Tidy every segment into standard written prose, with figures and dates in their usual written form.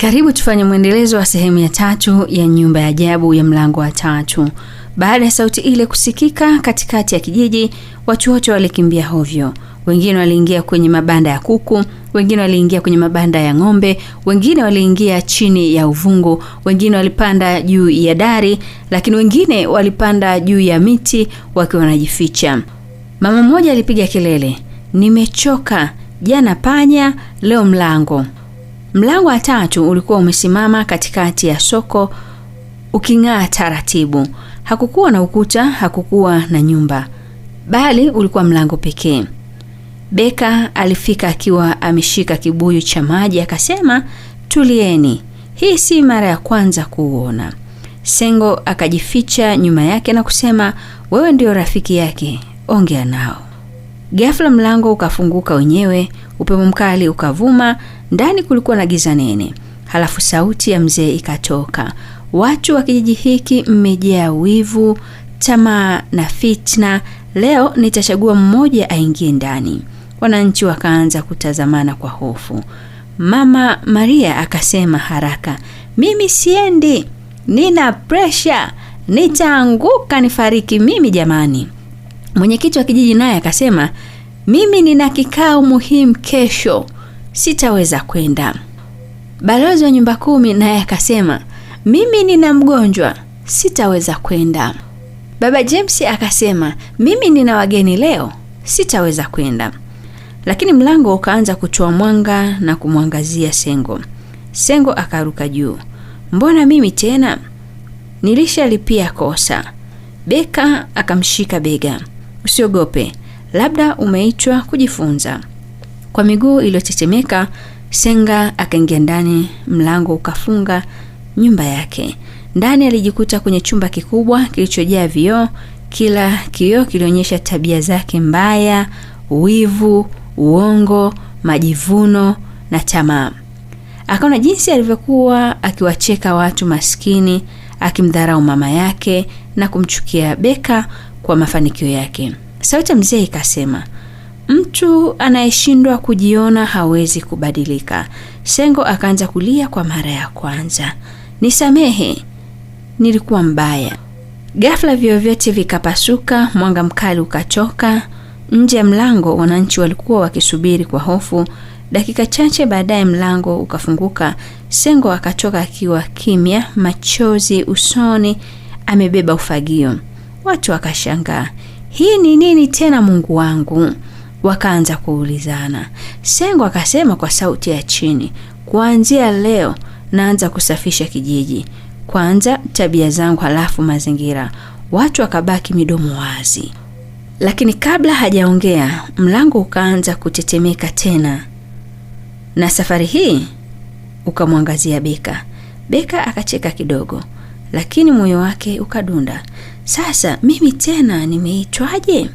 Karibu tufanye mwendelezo wa sehemu ya 3 ya nyumba ya ajabu ya mlango wa 3. Baada ya sauti ile kusikika katikati ya kijiji, watu wote walikimbia hovyo. Wengine waliingia kwenye mabanda ya kuku, wengine waliingia kwenye mabanda ya ng'ombe, wengine waliingia chini ya uvungu, wengine walipanda juu ya dari, lakini wengine walipanda juu ya miti wakiwa wanajificha. Mama mmoja alipiga kelele, "Nimechoka, jana panya, leo mlango." Mlango wa 3 ulikuwa umesimama katikati ya soko uking'aa taratibu. Hakukuwa na ukuta, hakukuwa na nyumba, bali ulikuwa mlango pekee. Beka alifika akiwa ameshika kibuyu cha maji, akasema, "Tulieni, hii si mara ya kwanza kuona." Sengo akajificha nyuma yake na kusema, "Wewe ndio rafiki yake, ongea nao." Ghafla mlango ukafunguka wenyewe, upepo mkali ukavuma, ndani kulikuwa na giza nene. Halafu sauti ya mzee ikatoka, "Watu wa kijiji hiki mmejaa wivu, tamaa na fitna. Leo nitachagua mmoja aingie ndani." Wananchi wakaanza kutazamana kwa hofu. Mama Maria akasema haraka, "Mimi siendi, nina pressure, nitaanguka nifariki mimi jamani." Mwenyekiti wa kijiji naye akasema, "Mimi nina kikao muhimu kesho, sitaweza kwenda." Balozi wa nyumba 10 naye akasema, "Mimi nina mgonjwa, sitaweza kwenda." Baba James akasema, "Mimi nina wageni leo, sitaweza kwenda." Lakini mlango ukaanza kutoa mwanga na kumwangazia Sengo. Sengo akaruka juu, "Mbona mimi tena? Nilishalipia kosa." Beka akamshika bega, "Usiogope, labda umeitwa kujifunza." Kwa miguu iliyotetemeka, Senga akaingia ndani, mlango ukafunga nyumba yake. Ndani alijikuta kwenye chumba kikubwa kilichojaa vioo. Kila kioo kilionyesha tabia zake mbaya, wivu, uongo, majivuno na tamaa. Akaona jinsi alivyokuwa akiwacheka watu maskini, akimdharau mama yake na kumchukia Beka kwa mafanikio yake. Sauti ya mzee ikasema, "Mtu anayeshindwa kujiona hawezi kubadilika." Sengo akaanza kulia kwa mara ya kwanza, "Nisamehe, nilikuwa mbaya." Ghafla vioo vyote vikapasuka, mwanga mkali ukatoka. Nje ya mlango wananchi walikuwa wakisubiri kwa hofu. Dakika chache baadaye mlango ukafunguka. Sengo akatoka akiwa kimya, machozi usoni, amebeba ufagio. Watu wakashangaa, "Hii ni nini tena Mungu wangu?" Wakaanza kuulizana. Sengo akasema kwa sauti ya chini, "Kuanzia leo naanza kusafisha kijiji. Kwanza tabia zangu, halafu mazingira." Watu wakabaki midomo wazi. Lakini kabla hajaongea, mlango ukaanza kutetemeka tena. Na safari hii ukamwangazia Beka. Beka akacheka kidogo, lakini moyo wake ukadunda. "Sasa mimi tena nimeitwaje?"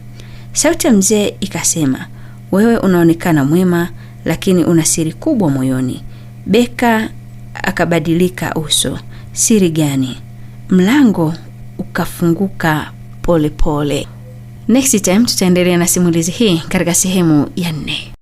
Sauti ya mzee ikasema, "Wewe unaonekana mwema, lakini una siri kubwa moyoni." Beka akabadilika uso. "Siri gani?" Mlango ukafunguka pole pole. Next time tutaendelea na simulizi hii katika sehemu ya 4.